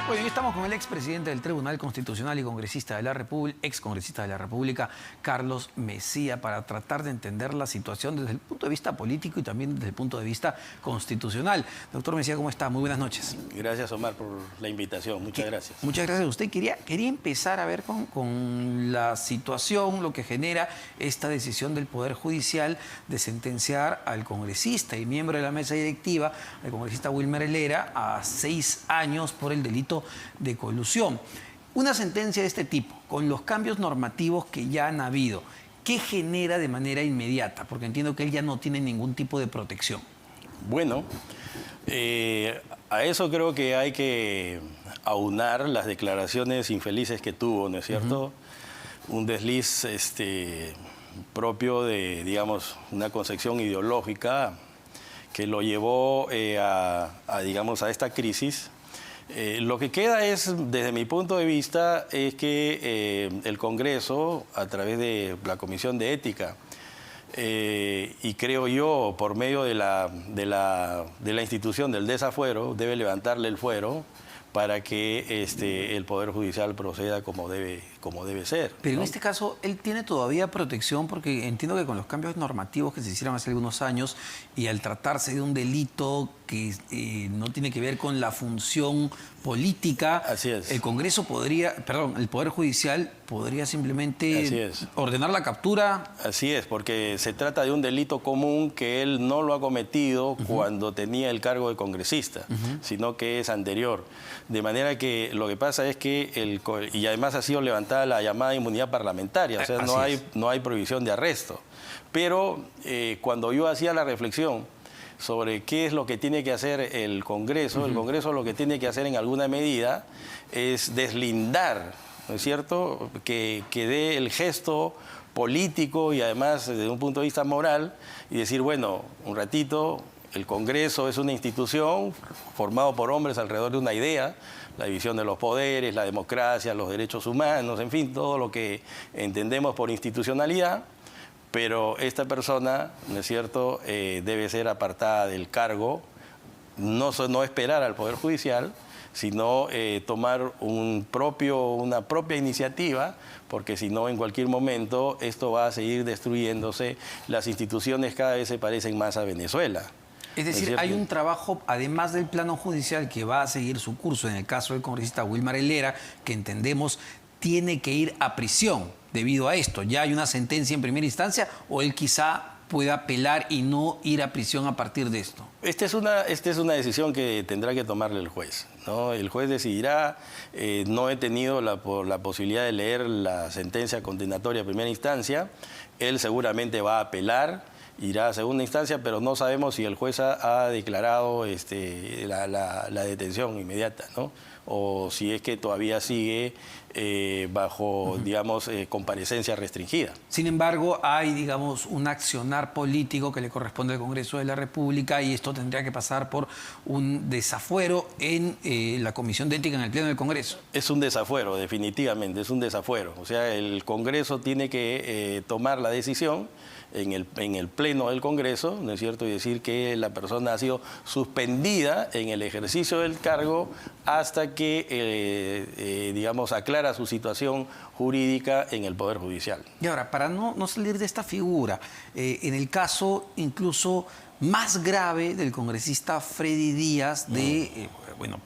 Bueno, hoy estamos con el expresidente del Tribunal Constitucional y congresista de la República, excongresista de la República, Carlos Messía, para tratar de entender la situación desde el punto de vista político y también desde el punto de vista constitucional. Doctor Messía, ¿cómo está? Muy buenas noches. Gracias, Omar, por la invitación. Muchas gracias. Muchas gracias a usted. Quería empezar a ver con la situación, lo que genera esta decisión del Poder Judicial de sentenciar al congresista y miembro de la mesa directiva, al congresista Wilmer Helera, a 6 años por el delito de colusión. Una sentencia de este tipo, con los cambios normativos que ya han habido, ¿qué genera de manera inmediata? Porque entiendo que él ya no tiene ningún tipo de protección. Bueno, a eso creo que hay que aunar las declaraciones infelices que tuvo, ¿no es cierto? Un desliz propio de, digamos, una concepción ideológica que lo llevó digamos, a esta crisis. Lo que queda es, desde mi punto de vista, es que el Congreso, a través de la Comisión de Ética, y creo yo, por medio de la institución del desafuero, debe levantarle el fuero para que el Poder Judicial proceda como debe ser. Pero ¿no? en este caso, él tiene todavía protección, porque entiendo que con los cambios normativos que se hicieron hace algunos años y al tratarse de un delito que no tiene que ver con la función política, Así es. el Congreso podría, perdón, el Poder Judicial podría simplemente ordenar la captura. Así es, porque se trata de un delito común que él no lo ha cometido cuando tenía el cargo de congresista, sino que es anterior. De manera que lo que pasa es que, y además ha sido levantada la llamada inmunidad parlamentaria, o sea, no hay prohibición de arresto. Pero cuando yo hacía la reflexión sobre qué es lo que tiene que hacer el Congreso lo que tiene que hacer en alguna medida es deslindar, ¿no es cierto?, que dé el gesto político y además desde un punto de vista moral y decir, bueno, un ratito, el Congreso es una institución formado por hombres alrededor de una idea, la división de los poderes, la democracia, los derechos humanos, en fin, todo lo que entendemos por institucionalidad, pero esta persona, ¿no es cierto?, debe ser apartada del cargo, no esperar al Poder Judicial, sino tomar una propia iniciativa, porque si no, en cualquier momento esto va a seguir destruyéndose. Las instituciones cada vez se parecen más a Venezuela. Es decir, hay un trabajo, además del plano judicial, que va a seguir su curso en el caso del congresista Wilmer Helera, que entendemos tiene que ir a prisión debido a esto. ¿Ya hay una sentencia en primera instancia o él quizá pueda apelar y no ir a prisión a partir de esto? Esta es una decisión que tendrá que tomarle el juez, ¿no? El juez decidirá. No he tenido la posibilidad de leer la sentencia condenatoria de primera instancia. Él seguramente va a apelar, irá a segunda instancia, pero no sabemos si el juez ha declarado la detención inmediata, ¿no? O si es que todavía sigue bajo, digamos, comparecencia restringida. Sin embargo, hay, digamos, un accionar político que le corresponde al Congreso de la República y esto tendría que pasar por un desafuero en la Comisión de Ética en el Pleno del Congreso. Es un desafuero, definitivamente, es un desafuero. O sea, el Congreso tiene que tomar la decisión en el Pleno del Congreso, ¿no es cierto?, y decir que la persona ha sido suspendida en el ejercicio del cargo hasta que, digamos, aclara su situación jurídica en el Poder Judicial. Y ahora, para no salir de esta figura, en el caso incluso más grave del congresista Freddy Díaz,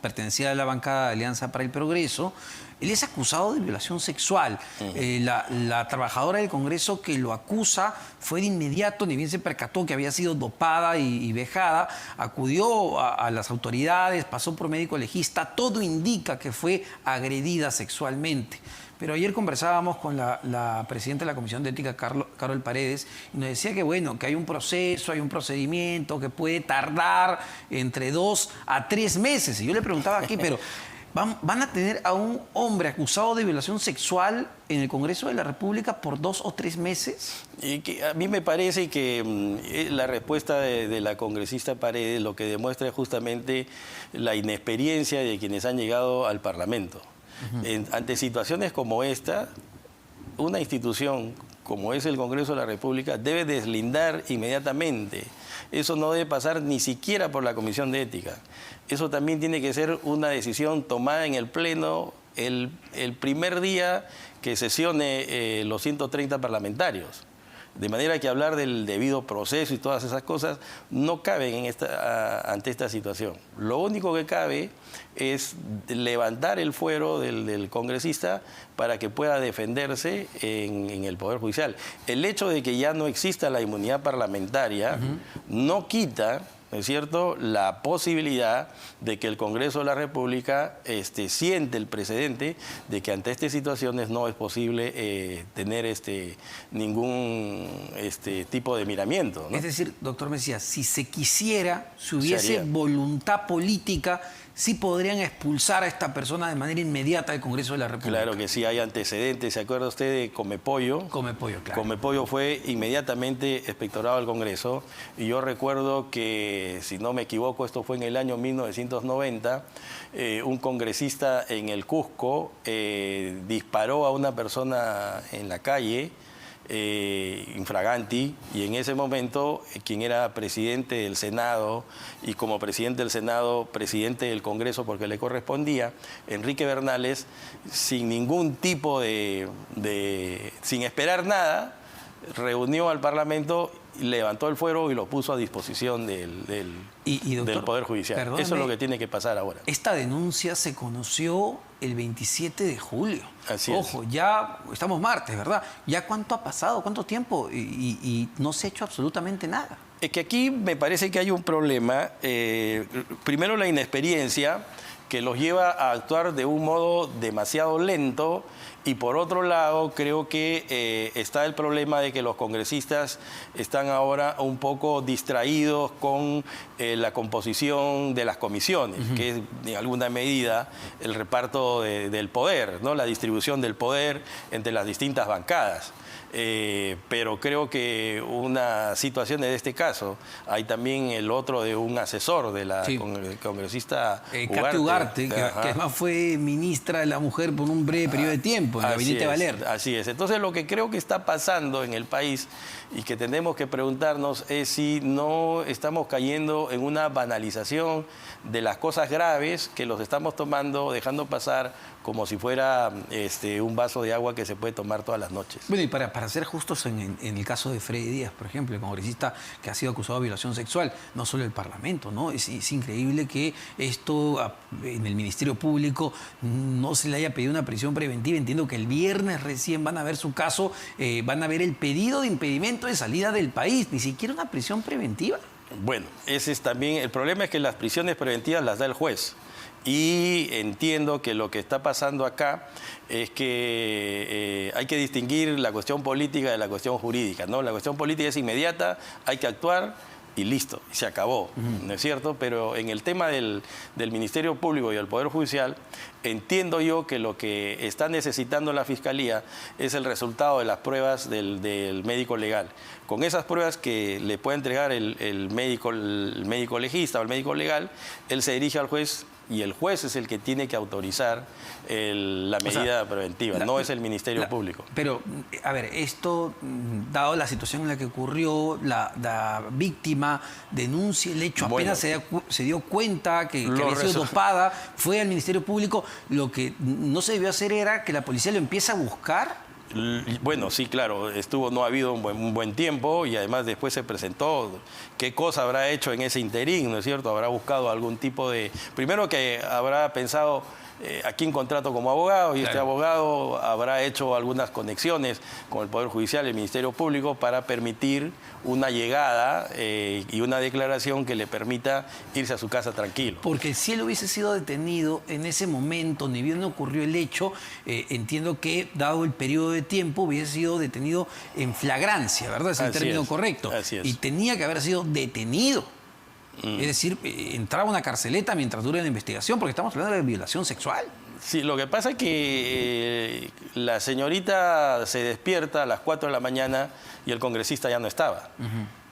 pertenecía a la bancada de Alianza para el Progreso, él es acusado de violación sexual. La trabajadora del Congreso que lo acusa fue de inmediato, ni bien se percató que había sido dopada y vejada, acudió a las autoridades, pasó por médico legista, todo indica que fue agredida sexualmente. Pero ayer conversábamos con la presidenta de la Comisión de Ética, Carol Paredes, y nos decía que, bueno, que hay un proceso, hay un procedimiento que puede tardar entre 2 a 3 meses. Y yo le preguntaba aquí, pero ¿van a tener a un hombre acusado de violación sexual en el Congreso de la República por 2 o 3 meses? Y que a mí me parece que la respuesta de la congresista Paredes lo que demuestra es justamente la inexperiencia de quienes han llegado al Parlamento. Ante situaciones como esta, una institución como es el Congreso de la República, debe deslindar inmediatamente. Eso no debe pasar ni siquiera por la Comisión de Ética. Eso también tiene que ser una decisión tomada en el Pleno el primer día que sesione los 130 parlamentarios. De manera que hablar del debido proceso y todas esas cosas no caben ante esta situación. Lo único que cabe es levantar el fuero del congresista para que pueda defenderse en el Poder Judicial. El hecho de que ya no exista la inmunidad parlamentaria no quita, ¿no es cierto?, la posibilidad de que el Congreso de la República siente el precedente de que ante estas situaciones no es posible tener ningún tipo de miramiento, ¿no? Es decir, doctor Mesías, si se quisiera, si hubiese voluntad política, sí podrían expulsar a esta persona de manera inmediata del Congreso de la República. Claro que sí, hay antecedentes. ¿Se acuerda usted de Comepollo? Comepollo, claro. Comepollo fue inmediatamente expectorado al Congreso y yo recuerdo que, si no me equivoco, esto fue en el año 1990, un congresista en el Cusco disparó a una persona en la calle, infraganti, y en ese momento quien era presidente del Senado y como presidente del Senado, presidente del Congreso porque le correspondía, Enrique Bernales, sin ningún tipo sin esperar nada, reunió al Parlamento, levantó el fuero y lo puso a disposición del Poder Judicial. Perdóname, eso es lo que tiene que pasar ahora. Esta denuncia se conoció el 27 de julio. Así es. Ojo, ya estamos martes, ¿verdad? ¿Ya cuánto ha pasado? ¿Cuánto tiempo? Y no se ha hecho absolutamente nada. Es que aquí me parece que hay un problema. Primero, la inexperiencia que los lleva a actuar de un modo demasiado lento, y por otro lado creo que está el problema de que los congresistas están ahora un poco distraídos con la composición de las comisiones, que es en alguna medida el reparto del poder, ¿no?, la distribución del poder entre las distintas bancadas. Pero creo que una situación de este caso, hay también el otro de un asesor de la congresista Katy Ugarte, que además fue ministra de la Mujer por un breve periodo de tiempo en el gabinete Valer. Así es. Entonces, lo que creo que está pasando en el país y que tenemos que preguntarnos es si no estamos cayendo en una banalización de las cosas graves que los estamos tomando, dejando pasar como si fuera un vaso de agua que se puede tomar todas las noches. Bueno, y para ser justos en el caso de Freddy Díaz, por ejemplo, el congresista que ha sido acusado de violación sexual, no solo el Parlamento, ¿no? Es increíble que esto en el Ministerio Público no se le haya pedido una prisión preventiva. Entiendo que el viernes recién van a ver su caso, van a ver el pedido de impedimento de salida del país, ni siquiera una prisión preventiva. Bueno, ese es también el problema, es que las prisiones preventivas las da el juez. Y entiendo que lo que está pasando acá es que hay que distinguir la cuestión política de la cuestión jurídica, ¿no? La cuestión política es inmediata, hay que actuar y listo, se acabó, ¿no es cierto? Pero en el tema del Ministerio Público y del Poder Judicial, entiendo yo que lo que está necesitando la Fiscalía es el resultado de las pruebas del médico legal. Con esas pruebas que le puede entregar el médico legista o el médico legal, él se dirige al juez y el juez es el que tiene que autorizar la medida preventiva, no es el Ministerio Público. Pero, a ver, esto, dado la situación en la que ocurrió, la víctima denuncia el hecho, apenas se dio cuenta que había sido dopada, fue al Ministerio Público, lo que no se debió hacer era que la policía lo empiece a buscar. Bueno, sí, claro, no ha habido un buen tiempo y además después se presentó. ¿Qué cosa habrá hecho en ese interín, no es cierto? Habrá buscado algún tipo de... Primero que habrá pensado a quién contrato como abogado y este abogado habrá hecho algunas conexiones con el Poder Judicial y el Ministerio Público para permitir una llegada y una declaración que le permita irse a su casa tranquilo. Porque si él hubiese sido detenido en ese momento, ni bien ocurrió el hecho, entiendo que, dado el periodo de tiempo, hubiese sido detenido en flagrancia, ¿verdad? Es el término correcto. Así es. Y tenía que haber sido detenido. Es decir, entraba a una carceleta mientras dure la investigación, porque estamos hablando de violación sexual. Sí, lo que pasa es que la señorita se despierta a las 4 de la mañana y el congresista ya no estaba.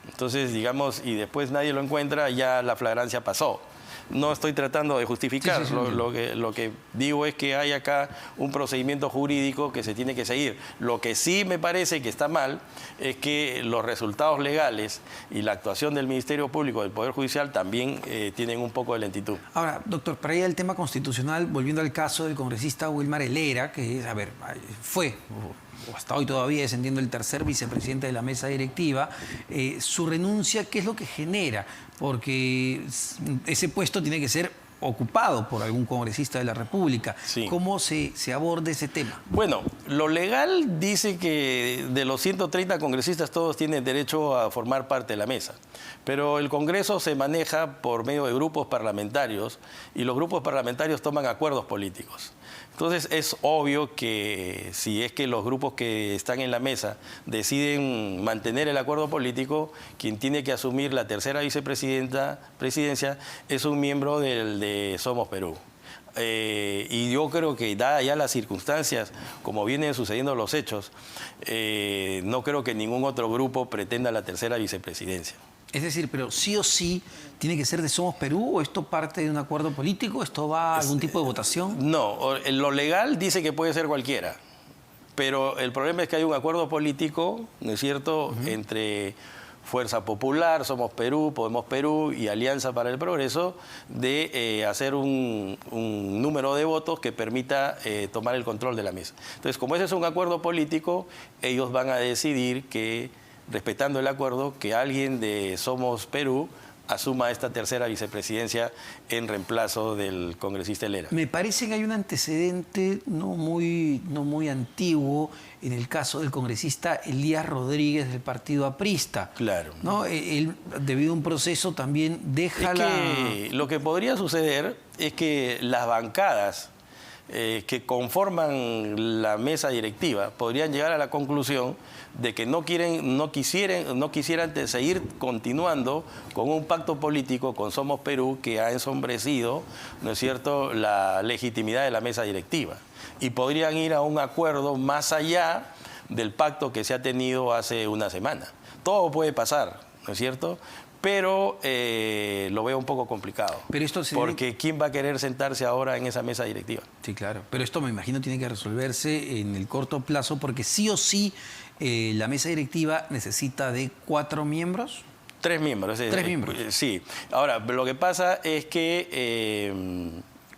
Entonces, digamos, y después nadie lo encuentra, ya la flagrancia pasó. no estoy tratando de justificar. Sí, sí, sí. Lo que digo es que hay acá un procedimiento jurídico que se tiene que seguir. Lo que sí me parece que está mal es que los resultados legales y la actuación del Ministerio Público, del Poder Judicial, también tienen un poco de lentitud. Ahora, doctor, para ir al tema constitucional, volviendo al caso del congresista Wilmar Helera, que, a ver, fue, o hasta hoy todavía es, entiendo, el tercer vicepresidente de la mesa directiva, su renuncia, ¿qué es lo que genera? Porque ese puesto tiene que ser ocupado por algún congresista de la República. Sí. ¿Cómo se aborda ese tema? Bueno, lo legal dice que de los 130 congresistas todos tienen derecho a formar parte de la mesa, pero el Congreso se maneja por medio de grupos parlamentarios y los grupos parlamentarios toman acuerdos políticos. Entonces es obvio que si es que los grupos que están en la mesa deciden mantener el acuerdo político, quien tiene que asumir la tercera presidencia es un miembro de Somos Perú. Y yo creo que dadas ya las circunstancias, como vienen sucediendo los hechos, no creo que ningún otro grupo pretenda la tercera vicepresidencia. Es decir, pero sí o sí tiene que ser de Somos Perú, o esto parte de un acuerdo político, esto va a algún tipo de votación. No, lo legal dice que puede ser cualquiera, pero el problema es que hay un acuerdo político, ¿no es cierto?, entre Fuerza Popular, Somos Perú, Podemos Perú y Alianza para el Progreso, de hacer un número de votos que permita tomar el control de la mesa. Entonces, como ese es un acuerdo político, ellos van a decidir que, respetando el acuerdo, que alguien de Somos Perú asuma esta tercera vicepresidencia en reemplazo del congresista Helera. Me parece que hay un antecedente no muy antiguo en el caso del congresista Elías Rodríguez del partido aprista. Claro. ¿No? Él, debido a un proceso, también deja Lo que podría suceder es que las bancadas que conforman la mesa directiva podrían llegar a la conclusión de que no quisieran seguir continuando con un pacto político con Somos Perú que ha ensombrecido, ¿no es cierto?, la legitimidad de la mesa directiva. Y podrían ir a un acuerdo más allá del pacto que se ha tenido hace una semana. Todo puede pasar, ¿no es cierto?, pero lo veo un poco complicado. Pero esto porque ¿quién va a querer sentarse ahora en esa mesa directiva? Sí, claro. Pero esto, me imagino, tiene que resolverse en el corto plazo, porque sí o sí la mesa directiva necesita de 4 miembros. 3 miembros. 3 miembros. Sí. Ahora, lo que pasa es que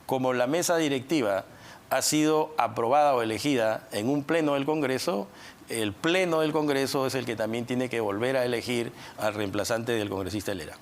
como la mesa directiva ha sido aprobada o elegida en un pleno del Congreso, el pleno del Congreso es el que también tiene que volver a elegir al reemplazante del congresista Helera.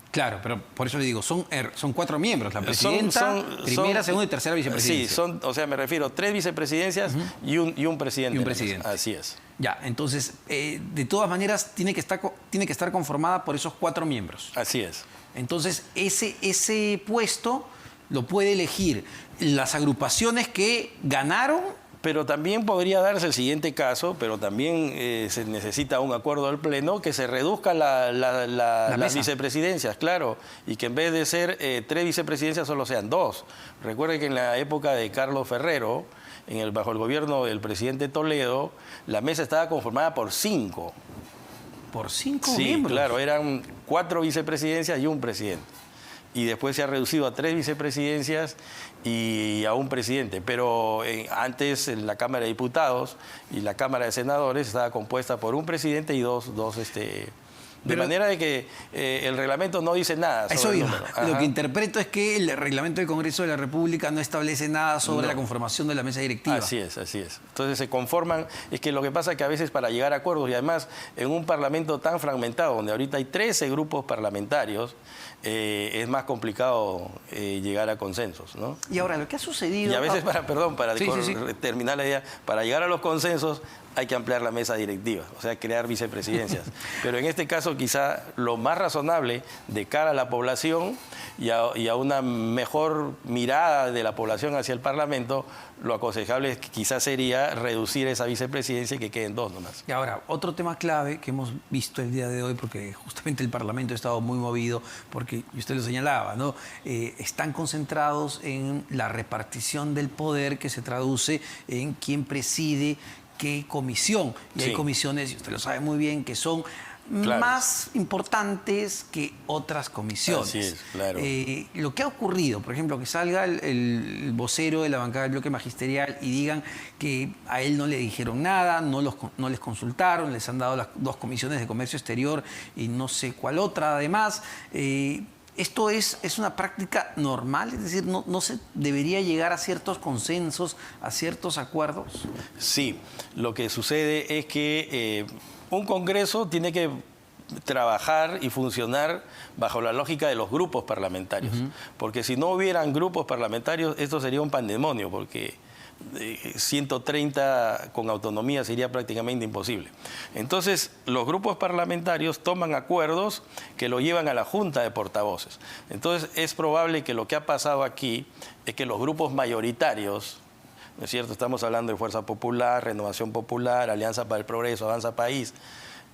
Claro, pero por eso le digo, son 4 miembros, la presidenta, primera, segunda y tercera vicepresidencia. Sí, o sea, me refiero 3 vicepresidencias y un presidente. Y un presidente. Así es. Ya, entonces, de todas maneras, tiene que estar conformada por esos 4 miembros. Así es. Entonces, ese puesto lo puede elegir las agrupaciones que ganaron. Pero también podría darse el siguiente caso, pero también se necesita un acuerdo del Pleno, que se reduzca las vicepresidencias, claro, y que en vez de ser 3 vicepresidencias solo sean 2. Recuerden que en la época de Carlos Ferrero, bajo el gobierno del presidente Toledo, la mesa estaba conformada por 5. ¿Por 5 miembros? Sí, claro, eran 4 vicepresidencias y un presidente. Y después se ha reducido a 3 vicepresidencias y a un presidente. Pero antes la Cámara de Diputados y la Cámara de Senadores estaba compuesta por un presidente y dos de manera de que el reglamento no dice nada sobre el número. Lo que interpreto es que el reglamento del Congreso de la República no establece nada sobre la conformación de la mesa directiva. Así es, así es. Entonces se conforman, es que lo que pasa es que a veces para llegar a acuerdos, y además en un parlamento tan fragmentado, donde ahorita hay 13 grupos parlamentarios, es más complicado llegar a consensos, ¿no? Y ahora, lo que ha sucedido... Y a veces, para terminar la idea, para llegar a los consensos hay que ampliar la mesa directiva, o sea, crear vicepresidencias. Pero en este caso quizá lo más razonable de cara a la población y a una mejor mirada de la población hacia el Parlamento, lo aconsejable quizás sería reducir esa vicepresidencia y que queden 2 nomás. Y ahora, otro tema clave que hemos visto el día de hoy, porque justamente el Parlamento ha estado muy movido, porque, y usted lo señalaba, ¿no? Están concentrados en la repartición del poder, que se traduce en quién preside qué comisión. Y hay comisiones, y usted lo sabe muy bien, que son Claro. más importantes que otras comisiones. Así es, claro. Lo que ha ocurrido, por ejemplo, que salga el vocero de la bancada del bloque magisterial y digan que a él no le dijeron nada, no les consultaron, les han dado las 2 comisiones de comercio exterior y no sé cuál otra además. ¿Esto es una práctica normal? Es decir, ¿no se debería llegar a ciertos consensos, a ciertos acuerdos? Sí, lo que sucede es que un Congreso tiene que trabajar y funcionar bajo la lógica de los grupos parlamentarios. Porque si no hubieran grupos parlamentarios, esto sería un pandemonio, porque 130 con autonomía sería prácticamente imposible. Entonces, los grupos parlamentarios toman acuerdos que lo llevan a la Junta de Portavoces. Entonces, es probable que lo que ha pasado aquí es que los grupos mayoritarios, ¿no es cierto? Estamos hablando de Fuerza Popular, Renovación Popular, Alianza para el Progreso, Avanza País,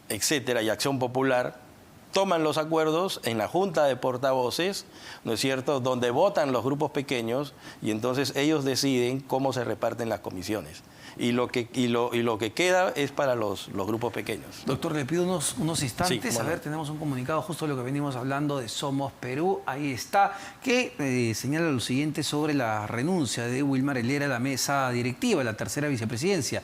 etcétera, y Acción Popular, toman los acuerdos en la Junta de Portavoces, ¿no es cierto?, donde votan los grupos pequeños y entonces ellos deciden cómo se reparten las comisiones. Y lo que queda es para los grupos pequeños. Doctor, le pido unos instantes. Sí, bueno. A ver, tenemos un comunicado justo de lo que venimos hablando de Somos Perú. Ahí está, que señala lo siguiente sobre la renuncia de Wilmar Helera a la mesa directiva, la tercera vicepresidencia.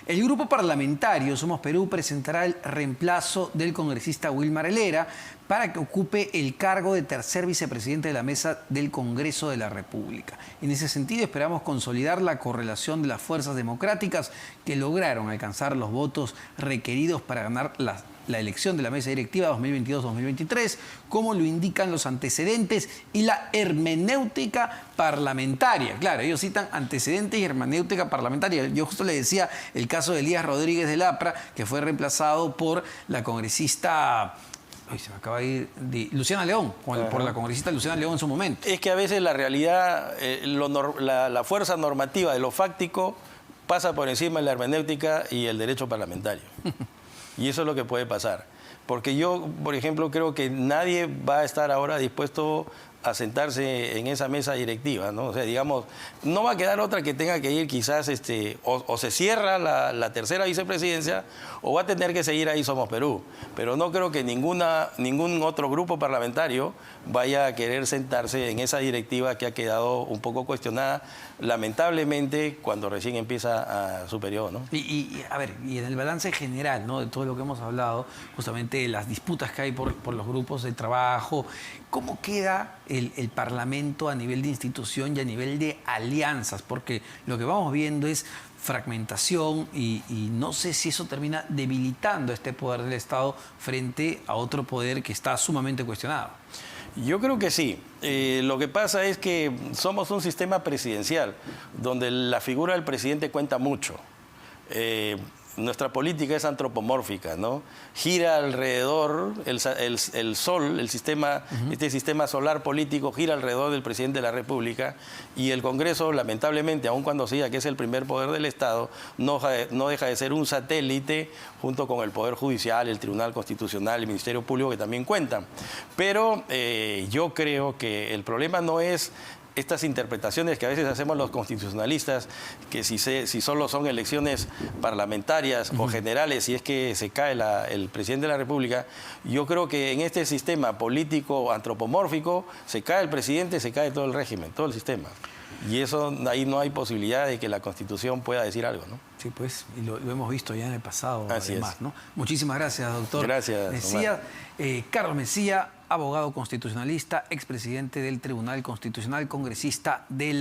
El grupo parlamentario Somos Perú presentará el reemplazo del congresista Wilmar Helera para que ocupe el cargo de tercer vicepresidente de la mesa del Congreso de la República. En ese sentido, esperamos consolidar la correlación de las fuerzas democráticas que lograron alcanzar los votos requeridos para ganar la elección de la mesa directiva 2022-2023, como lo indican los antecedentes y la hermenéutica parlamentaria. Claro, ellos citan antecedentes y hermenéutica parlamentaria. Yo justo le decía el caso de Elías Rodríguez del APRA, que fue reemplazado por la congresista... Ay, se me acaba de ir... Luciana León, por la congresista Luciana León en su momento. Es que a veces la realidad, la fuerza normativa de lo fáctico pasa por encima de la hermenéutica y el derecho parlamentario. Y eso es lo que puede pasar. Porque yo, por ejemplo, creo que nadie va a estar ahora dispuesto a sentarse en esa mesa directiva, ¿no? O sea, digamos, no va a quedar otra que tenga que ir quizás, o se cierra la tercera vicepresidencia o va a tener que seguir ahí Somos Perú. Pero no creo que ningún otro grupo parlamentario vaya a querer sentarse en esa directiva que ha quedado un poco cuestionada, lamentablemente, cuando recién empieza su periodo, ¿no? A ver, y en el balance general, ¿no?, de todo lo que hemos hablado, justamente de las disputas que hay por los grupos de trabajo, ¿cómo queda el Parlamento a nivel de institución y a nivel de alianzas? Porque lo que vamos viendo es fragmentación y no sé si eso termina debilitando este poder del Estado frente a otro poder que está sumamente cuestionado. Yo creo que sí. Lo que pasa es que somos un sistema presidencial donde la figura del presidente cuenta mucho. Nuestra política es antropomórfica, ¿no? Gira alrededor, el sol, este sistema solar político gira alrededor del presidente de la República y el Congreso, lamentablemente, aun cuando se diga que es el primer poder del Estado, no deja de ser un satélite junto con el Poder Judicial, el Tribunal Constitucional, el Ministerio Público, que también cuentan. Pero yo creo que el problema no es estas interpretaciones que a veces hacemos los constitucionalistas, que si solo son elecciones parlamentarias o generales, si es que se cae el presidente de la República, yo creo que en este sistema político antropomórfico se cae el presidente, se cae todo el régimen, todo el sistema. Y eso, ahí no hay posibilidad de que la Constitución pueda decir algo, ¿no? Sí, pues, y lo hemos visto ya en el pasado, Así además, es. ¿no? Muchísimas gracias, doctor. Gracias, Messía. Carlos Messía, abogado constitucionalista, expresidente del Tribunal Constitucional, congresista del